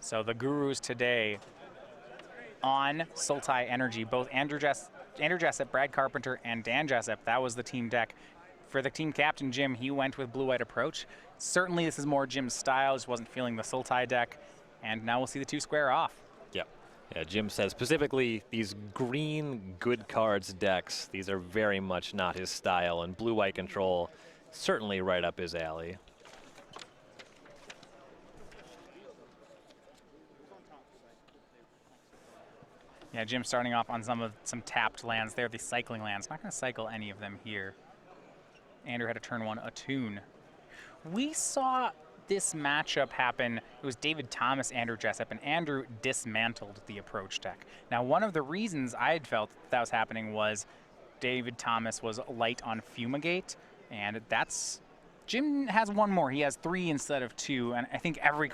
So the gurus today on Sultai Energy, both Andrew Jessup, Brad Carpenter, and Dan Jessup, that was the team deck. For the team captain, Jim, he went with blue-white approach. Certainly this is more Jim's style, just wasn't feeling the Sultai deck. And now we'll see the two square off. Yep. Yeah, Jim says specifically these green good cards decks, these are very much not his style, and blue-white control certainly right up his alley. Yeah, Jim starting off on some tapped lands. They're the cycling lands. Not going to cycle any of them here. Andrew had a turn one Attune. We saw this matchup happen. It was David Thomas, Andrew Jessup, and Andrew dismantled the approach deck. Now, one of the reasons I had felt that was happening was David Thomas was light on Fumigate, and that's Jim has one more. He has 3 instead of 2, and I think every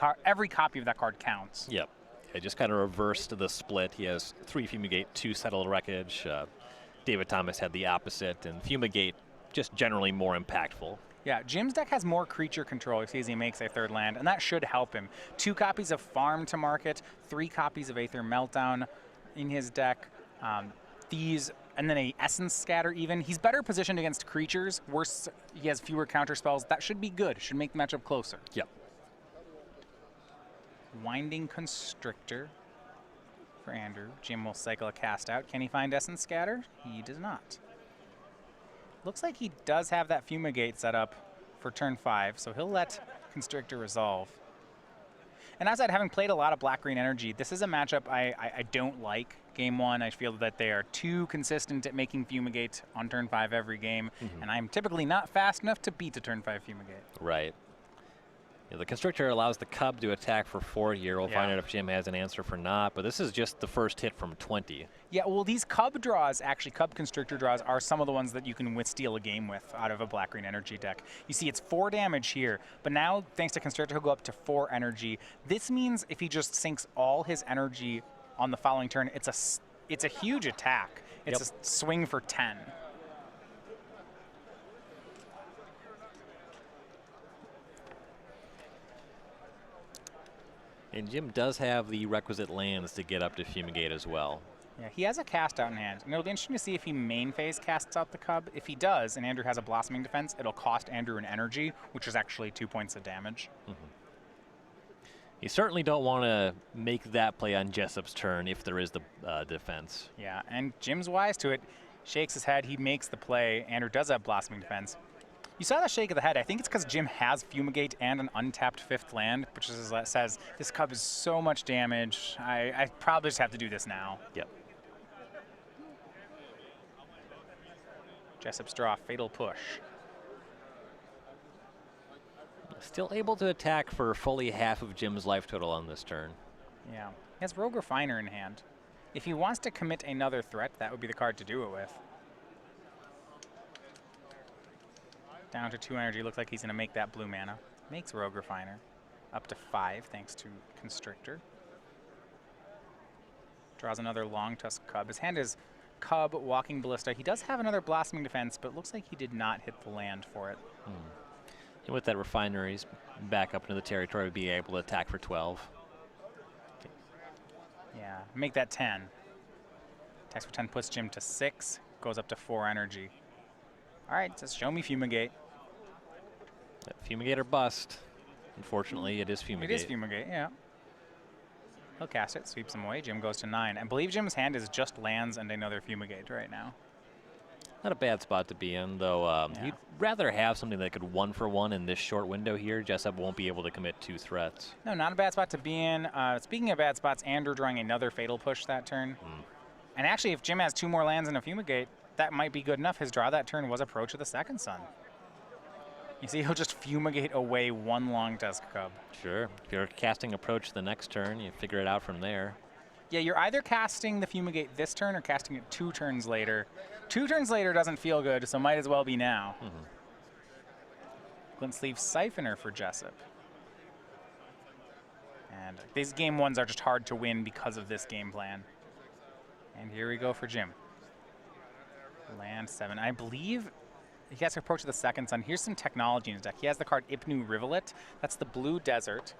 copy of that card counts. Yep. It just kind of reversed the split. He has 3 Fumigate, 2 Settled Wreckage. David Thomas had the opposite, and Fumigate just generally more impactful. Yeah, Jim's deck has more creature control as he makes a 3rd land, and that should help him. 2 copies of Farm to Market, 3 copies of Aether Meltdown in his deck. These, and then a Essence Scatter even. He's better positioned against creatures. Worse, he has fewer counter spells. That should be good. Should make the matchup closer. Yep. Winding Constrictor for Andrew. Jim will cycle a cast out. Can he find Essence Scatter? He does not. Looks like he does have that Fumigate set up for turn 5, so he'll let Constrictor resolve. And as I'd having played a lot of black-green energy, this is a matchup I don't like. Game 1, I feel that they are too consistent at making Fumigate on turn 5 every game, and I'm typically not fast enough to beat a turn 5 Fumigate. Right. Yeah, the Constrictor allows the Cub to attack for 4 here. We'll find out if Jim has an answer for not, but this is just the first hit from 20. Yeah, well, these Cub draws, actually, Cub Constrictor draws are some of the ones that you can steal a game with out of a black-green energy deck. You see, it's 4 damage here, but now, thanks to Constrictor, he'll go up to 4 energy. This means if he just sinks all his energy on the following turn, it's a huge attack. It's a swing for 10. And Jim does have the requisite lands to get up to Fumigate as well. Yeah, he has a cast out in hand. And it'll be interesting to see if he main phase casts out the Cub. If he does, and Andrew has a Blossoming Defense, it'll cost Andrew an energy, which is actually 2 points of damage. You certainly don't want to make that play on Jessup's turn if there is the defense. Yeah, and Jim's wise to it. Shakes his head, he makes the play. Andrew does have Blossoming Defense. You saw the shake of the head. I think it's because Jim has Fumigate and an untapped 5th land, which says, this Cub is so much damage. I probably just have to do this now. Yep. Jessup's draw, Fatal Push. Still able to attack for fully half of Jim's life total on this turn. Yeah. He has Rogue Refiner in hand. If he wants to commit another threat, that would be the card to do it with. Down to 2 energy. Looks like he's going to make that blue mana. Makes Rogue Refiner. Up to 5 thanks to Constrictor. Draws another Long Tusk Cub. His hand is Cub, Walking Ballista. He does have another Blossoming Defense, but it looks like he did not hit the land for it. And with that Refiner, he's back up into the territory to be able to attack for 12. Yeah, make that 10. Attacks for 10 puts Jim to 6. Goes up to 4 energy. All right, just show me Fumigate. Fumigate or bust. Unfortunately, it is Fumigate. It is Fumigate, yeah. He'll cast it, sweeps him away. Jim goes to 9. I believe Jim's hand is just lands and another Fumigate right now. Not a bad spot to be in, though. You'd rather have something that could 1-for-1 in this short window here. Jessup won't be able to commit 2 threats. No, not a bad spot to be in. Speaking of bad spots, Andrew drawing another Fatal Push that turn. And actually, if Jim has 2 more lands and a Fumigate, that might be good enough. His draw that turn was Approach of the Second Sun. You see, he'll just Fumigate away 1 Long Tusk Cub. Sure. If you're casting Approach the next turn, you figure it out from there. Yeah, you're either casting the Fumigate this turn or casting it 2 turns later. 2 turns later doesn't feel good, so might as well be now. Glint Sleeve Siphoner for Jessup. And these game 1s are just hard to win because of this game plan. And here we go for Jim. Land 7. I believe he has to Approach the Second Sun. Here's some technology in his deck. He has the card Ipnu Rivulet. That's the blue desert.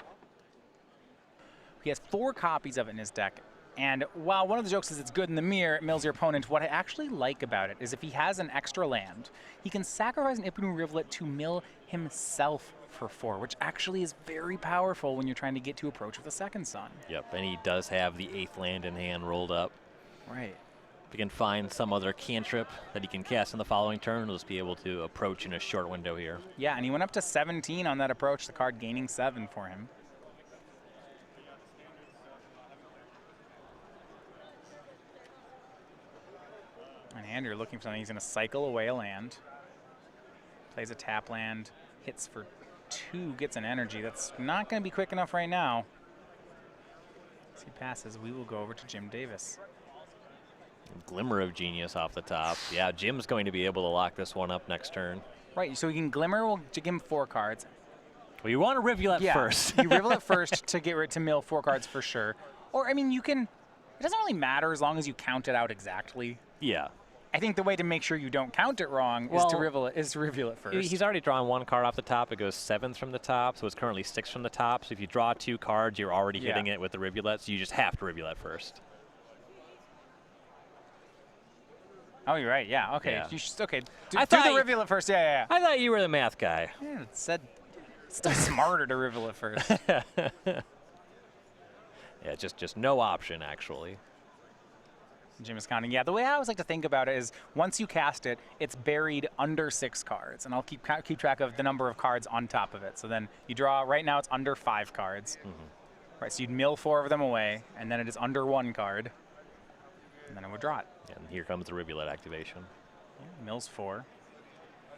He has 4 copies of it in his deck. And while one of the jokes is it's good in the mirror, it mills your opponent, what I actually like about it is if he has an extra land, he can sacrifice an Ipanu Rivulet to mill himself for 4, which actually is very powerful when you're trying to get to approach with a second sun. Yep, and he does have the 8th land in hand rolled up. Right. If he can find some other cantrip that he can cast in the following turn, he'll just be able to approach in a short window here. Yeah, and he went up to 17 on that approach, the card gaining 7 for him. And Andrew looking for something. He's going to cycle away a land. Plays a tap land. Hits for 2. Gets an energy. That's not going to be quick enough right now. As he passes, we will go over to Jim Davis. Glimmer of Genius off the top. Yeah, Jim's going to be able to lock this one up next turn. Right, so he can Glimmer. We'll give him 4 cards. Well, you want to Rivulet first. You Rivulet first to get rid to mill 4 cards for sure. Or, I mean, you can... It doesn't really matter as long as you count it out exactly. Yeah. I think the way to make sure you don't count it wrong is to Rivulet first. He's already drawn 1 card off the top. It goes 7th from the top, so it's currently 6th from the top. So if you draw 2 cards, you're already hitting it with the Rivulet, so you just have to Rivulet first. Oh, you're right. Yeah. Okay. Yeah. You should, okay. Do I the thought Rivulet first. Yeah. I thought you were the math guy. Yeah. It said it's still smarter to Rivulet first. Yeah, just no option, actually. Jim is counting. Yeah, the way I always like to think about it is once you cast it, it's buried under 6 cards, and I'll keep track of the number of cards on top of it. So then you draw. Right now, it's under 5 cards. Right. So you'd mill 4 of them away, and then it is under 1 card, and then it would draw it. And here comes the Rivulet activation. Yeah, mills 4.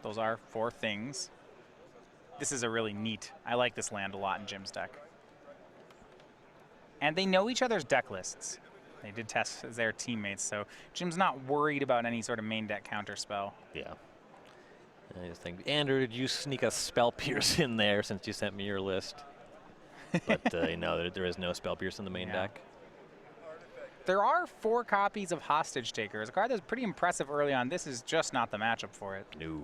Those are 4 things. This is a really neat. I like this land a lot in Jim's deck. And they know each other's deck lists. They did test as their teammates, so Jim's not worried about any sort of main deck counter spell. Yeah. I just think, Andrew, did you sneak a Spell Pierce in there since you sent me your list? But you know, there is no Spell Pierce in the main deck. There are 4 copies of Hostage Taker. It's a card that's pretty impressive early on. This is just not the matchup for it. No.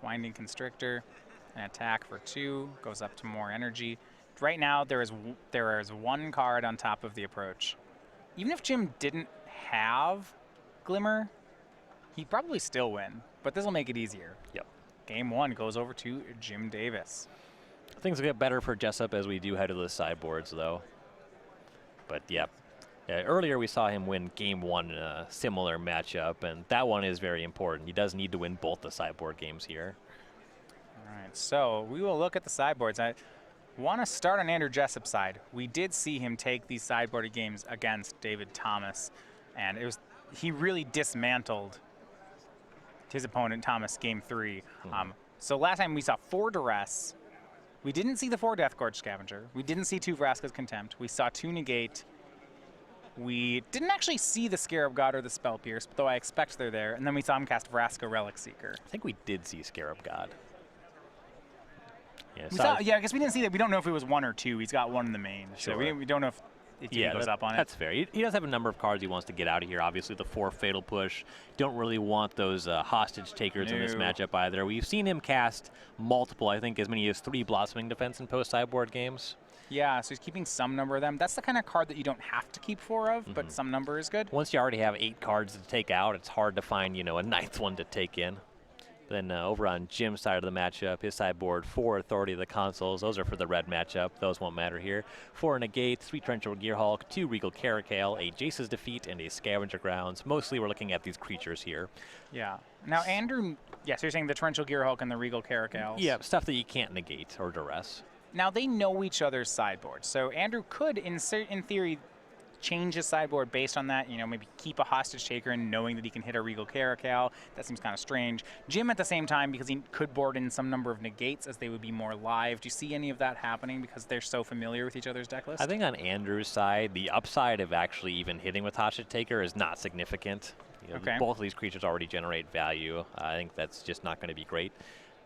Winding Constrictor, an attack for 2, goes up to more energy. Right now, there is 1 card on top of the approach. Even if Jim didn't have Glimmer, he'd probably still win, but this will make it easier. Yep. Game 1 goes over to Jim Davis. Things will get better for Jessup as we do head to the sideboards, though. But, yeah. Earlier we saw him win Game 1 in a similar matchup, and that one is very important. He does need to win both the sideboard games here. All right, so we will look at the sideboards. I want to start on Andrew Jessup's side. We did see him take these sideboarded games against David Thomas, and he really dismantled his opponent, Thomas, Game 3. So last time we saw 4 Duress. We didn't see the 4 Death Gorge Scavenger. We didn't see 2 Vraska's Contempt. We saw 2 Negate. We didn't actually see the Scarab God or the Spell Pierce, though I expect they're there. And then we saw him cast Vraska Relic Seeker. I think we did see Scarab God. Yeah, I guess we didn't see that. We don't know if it was 1 or 2. He's got 1 in the main. Sure. So we don't know if he goes up on it. That's fair. He does have a number of cards he wants to get out of here. Obviously, the 4 Fatal Push. Don't really want those Hostage Takers in this matchup either. We've seen him cast multiple, I think as many as 3 Blossoming Defense in post-sideboard games. Yeah, so he's keeping some number of them. That's the kind of card that you don't have to keep 4 of, but some number is good. Once you already have 8 cards to take out, it's hard to find, a 9th one to take in. Then over on Jim's side of the matchup, his sideboard, 4 Authority of the Consuls. Those are for the red matchup. Those won't matter here. 4 Negate, 3 Torrential Gearhulk, 2 Regal Caracal, a Jace's Defeat, and a Scavenger Grounds. Mostly we're looking at these creatures here. Yeah. Now, Andrew, so you're saying the Torrential Gearhulk and the Regal Caracals? Yeah, stuff that you can't negate or duress. Now, they know each other's sideboards. So Andrew could, in theory, change his sideboard based on that, maybe keep a Hostage Taker and knowing that he can hit a Regal Caracal. That seems kind of strange. Jim, at the same time, because he could board in some number of negates as they would be more live. Do you see any of that happening because they're so familiar with each other's deck list? I think on Andrew's side, the upside of actually even hitting with Hostage Taker is not significant. Both of these creatures already generate value. I think that's just not going to be great.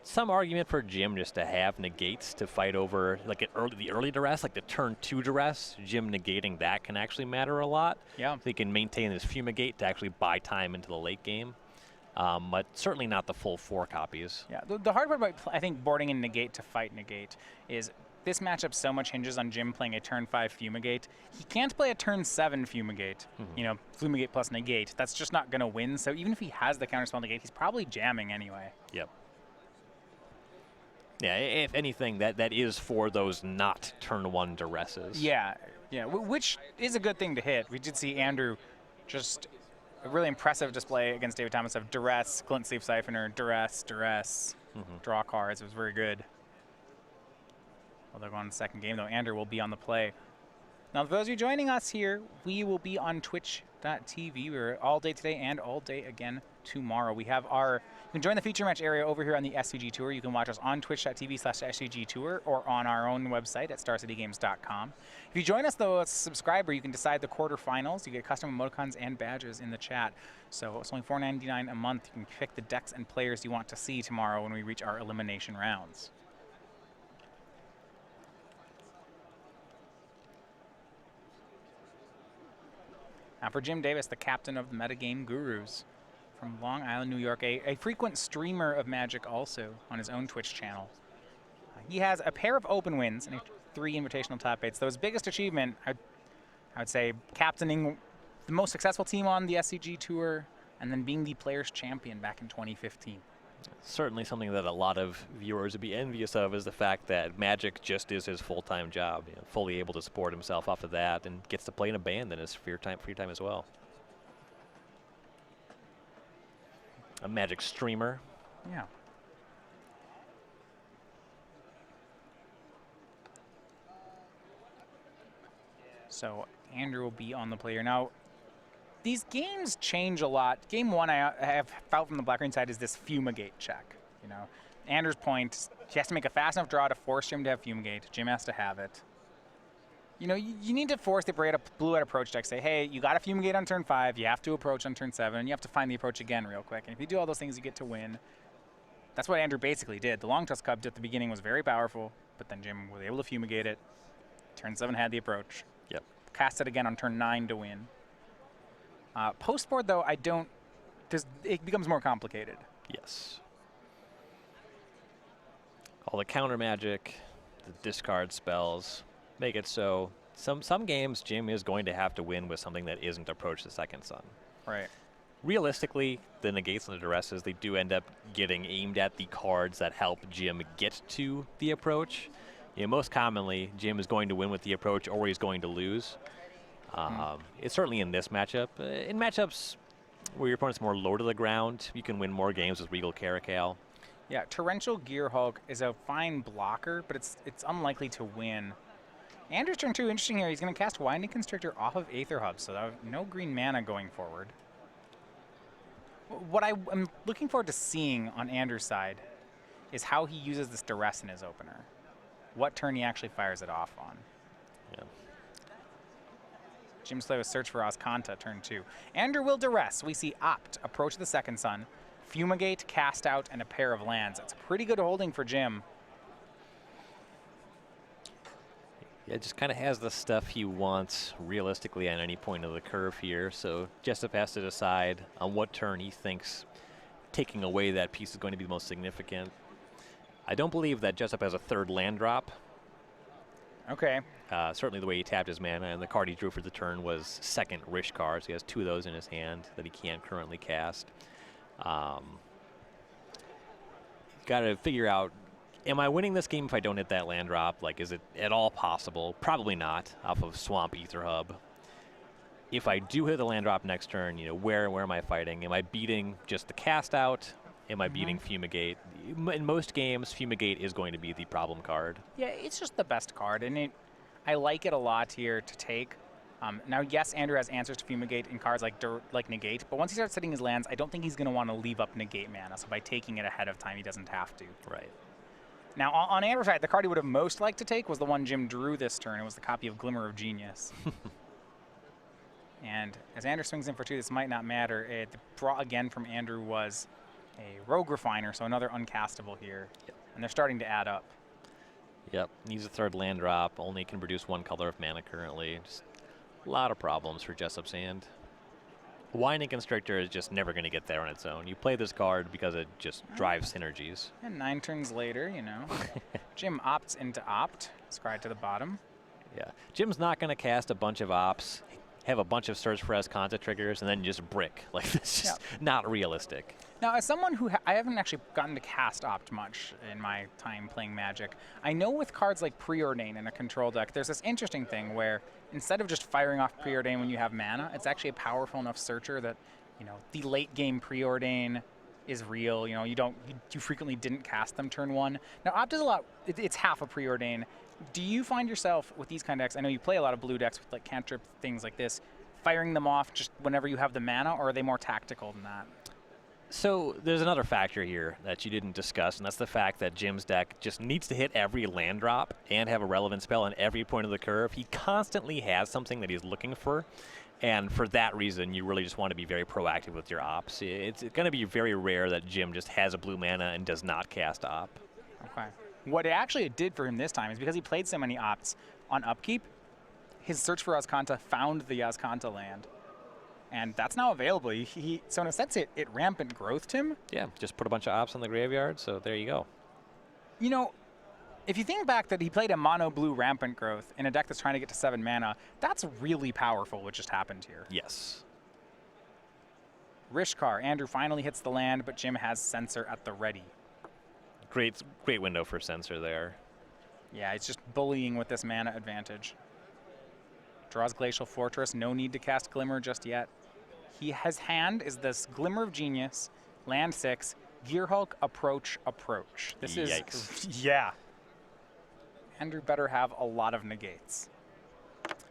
Some argument for Jim just to have negates to fight over, like the early duress, like the turn 2 duress. Jim negating that can actually matter a lot. Yeah. So he can maintain his Fumigate to actually buy time into the late game, but certainly not the full 4 copies. Yeah. The hard part about, I think, boarding in negate to fight negate is this matchup so much hinges on Jim playing a turn 5 Fumigate. He can't play a turn 7 Fumigate, you know, Fumigate plus Negate. That's just not going to win. So even if he has the counterspell Negate, he's probably jamming anyway. Yep. Yeah, if anything, that is for those not turn 1 duresses. Yeah, yeah, which is a good thing to hit. We did see Andrew just a really impressive display against David Thomas of duress, Glint Sleeve Siphoner, duress, draw cards. It was very good. Well, they're going to the second game, though. Andrew will be on the play. Now, for those of you joining us here, we will be on twitch.tv. We're all day today and all day again tomorrow. We have our, you can join the feature match area over here on the SCG Tour. You can watch us on twitch.tv/SCG Tour or on our own website at starcitygames.com. If you join us, though, as a subscriber, you can decide the quarterfinals. You get custom emoticons and badges in the chat. So it's only $4.99 a month. You can pick the decks and players you want to see tomorrow when we reach our elimination rounds. Now for Jim Davis, the captain of the Metagame Gurus from Long Island, New York, a frequent streamer of Magic also on his own Twitch channel. He has a pair of open wins and 3 invitational top 8s. Though his biggest achievement, I would say, captaining the most successful team on the SCG Tour and then being the Players' Champion back in 2015. Certainly something that a lot of viewers would be envious of is the fact that Magic just is his full-time job, you know, fully able to support himself off of that and gets to play in a band in his free time as well. A Magic streamer. Yeah. So Andrew will be on the player. Now, these games change a lot. Game 1 I have felt from the black-green side is this Fumigate check. You know, Andrew's point, he has to make a fast enough draw to force Jim to have Fumigate. Jim has to have it. You know, you need to force the blue-eyed approach deck. Say, hey, you got to Fumigate on turn 5. You have to approach on turn 7. And you have to find the approach again real quick. And if you do all those things, you get to win. That's what Andrew basically did. The Long Tusk Cub at the beginning was very powerful, but then Jim was able to Fumigate it. Turn 7 had the approach. Yep. Cast it again on turn 9 to win. Post-board, though, it becomes more complicated. Yes. All the counter magic, the discard spells, make it so some games Jim is going to have to win with something that isn't Approach the Second Sun. Right. Realistically, the negates and the duresses, they do end up getting aimed at the cards that help Jim get to the approach. You know, most commonly, Jim is going to win with the approach or he's going to lose. It's certainly in this matchup. In matchups where your opponent's more low to the ground, you can win more games with Regal Caracal. Yeah, Torrential Gearhulk is a fine blocker, but it's unlikely to win. Andrew's turn 2, interesting here. He's going to cast Winding Constrictor off of Aether Hub, so no green mana going forward. What I'm looking forward to seeing on Andrew's side is how he uses this Duress in his opener. What turn he actually fires it off on. Yeah. Jim Slay with Search for Ozcanta, turn 2. Andrew will Duress. We see Opt, Approach the Second Sun, Fumigate, Cast Out, and a pair of lands. That's a pretty good holding for Jim. Yeah, it just kind of has the stuff he wants realistically at any point of the curve here. So Jessup has to decide on what turn he thinks taking away that piece is going to be the most significant. I don't believe that Jessup has a 3rd land drop. Okay. Certainly the way he tapped his mana, and the card he drew for the turn was 2nd Rish card, so he has 2 of those in his hand that he can't currently cast. Got to figure out, am I winning this game if I don't hit that land drop? Like, is it at all possible? Probably not, off of Swamp Aether Hub. If I do hit the land drop next turn, you know, where am I fighting? Am I beating just the cast out? Am I beating Fumigate? In most games, Fumigate is going to be the problem card. Yeah, it's just the best card, and I like it a lot here to take. Now, yes, Andrew has answers to Fumigate in cards like Negate, but once he starts setting his lands, I don't think he's going to want to leave up Negate mana, so by taking it ahead of time, he doesn't have to. Right. Now, on Andrew's side, the card he would have most liked to take was the one Jim drew this turn. It was the copy of Glimmer of Genius. And as Andrew swings in for 2, this might not matter. The draw again from Andrew was a Rogue Refiner, so another uncastable here. Yep. And they're starting to add up. Yep, needs a 3rd land drop, only can produce 1 color of mana currently. Just a lot of problems for Jessup's hand. Winding Constrictor is just never going to get there on its own. You play this card because it just drives synergies. And 9 turns later, you know, Jim opts into Opt. Scry to the bottom. Yeah. Jim's not going to cast a bunch of ops, have a bunch of Search for Azcanta triggers, and then just brick. Like, this is not realistic. Now, as someone who I haven't actually gotten to cast Opt much in my time playing Magic, I know with cards like Preordain in a control deck, there's this interesting thing where instead of just firing off Preordain when you have mana, it's actually a powerful enough searcher that, you know, the late game Preordain is real. You know, you frequently didn't cast them turn 1. Now, Opt is a lot, it's half a Preordain. Do you find yourself with these kind of decks, I know you play a lot of blue decks with like cantrip things like this, firing them off just whenever you have the mana, or are they more tactical than that? So there's another factor here that you didn't discuss, and that's the fact that Jim's deck just needs to hit every land drop and have a relevant spell on every point of the curve. He constantly has something that he's looking for, and for that reason, you really just want to be very proactive with your ops. It's going to be very rare that Jim just has a blue mana and does not cast op. Okay. What it actually did for him this time is because he played so many opts on upkeep, his Search for Azcanta found the Azcanta land. And that's now available. So in a sense, it rampant growthed him. Yeah, just put a bunch of ops on the graveyard, so there you go. You know, if you think back that he played a mono blue rampant growth in a deck that's trying to get to 7 mana, that's really powerful what just happened here. Yes. Rishkar, Andrew finally hits the land, but Jim has Censor at the ready. Great window for Censor there. Yeah, it's just bullying with this mana advantage. Draws Glacial Fortress, no need to cast Glimmer just yet. His hand is this Glimmer of Genius, land 6, Gearhulk, approach. This Yikes. is, yeah. Andrew better have a lot of negates.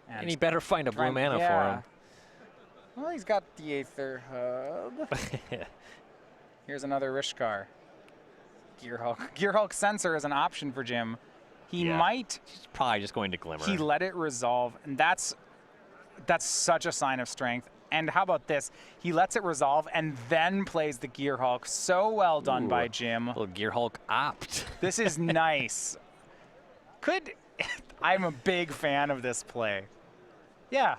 And he better find a blue mana for him. Well, he's got the Aether Hub. Here's another Rishkar. Gearhulk Censor is an option for Jim. He might. He's probably just going to Glimmer. He let it resolve, and that's such a sign of strength. And how about this? He lets it resolve and then plays the Gearhulk. So well done by Jim. Little Gearhulk opt. This is nice. I'm a big fan of this play. Yeah.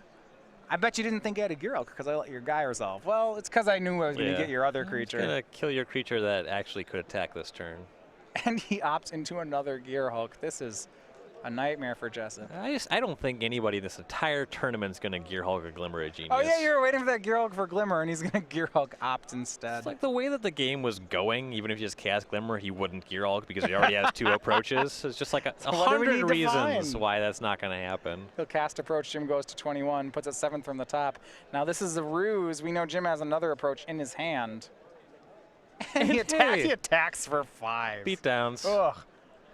I bet you didn't think I had a Gearhulk because I let your guy resolve. Well, it's because I knew I was going to get your other creature. Going to kill your creature that actually could attack this turn. And he opts into another Gearhulk. This is a nightmare for Jessup. I don't think anybody in this entire tournament is going to Gearhulk or Glimmer of Genius. Oh, yeah, you were waiting for that Gearhulk for Glimmer, and he's going to Gearhulk opt instead. It's like the way that the game was going, even if you just cast Glimmer, he wouldn't Gearhulk because he already has 2 approaches. It's just like 100 reasons why that's not going to happen. He'll cast approach, Jim goes to 21, puts it 7th from the top. Now, this is a ruse. We know Jim has another approach in his hand. And he attacks for 5. Beatdowns. Ugh,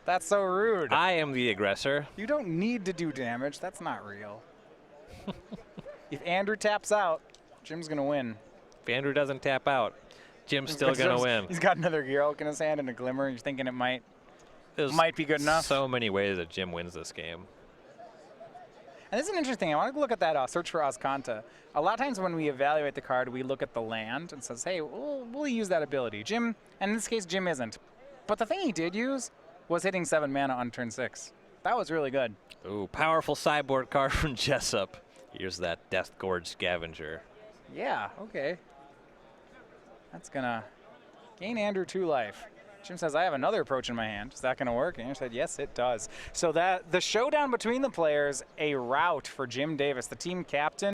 that's so rude. I am the aggressor. You don't need to do damage. That's not real. If Andrew taps out, Jim's going to win. If Andrew doesn't tap out, Jim's still going to win. He's got another Gearhulk in his hand and a Glimmer. You're thinking it might be good enough. So many ways that Jim wins this game. And this is interesting. I want to look at that Search for Azcanta. A lot of times when we evaluate the card, we look at the land and says, hey, we'll use that ability. Jim, and in this case, Jim isn't. But the thing he did use was hitting 7 mana on turn 6. That was really good. Ooh, powerful sideboard card from Jessup. Here's that Death Gorge Scavenger. Yeah, okay. That's going to gain Andrew 2 life. Jim says, I have another approach in my hand. Is that going to work? And Andrew said, yes, it does. So that the showdown between the players, a rout for Jim Davis, the team captain.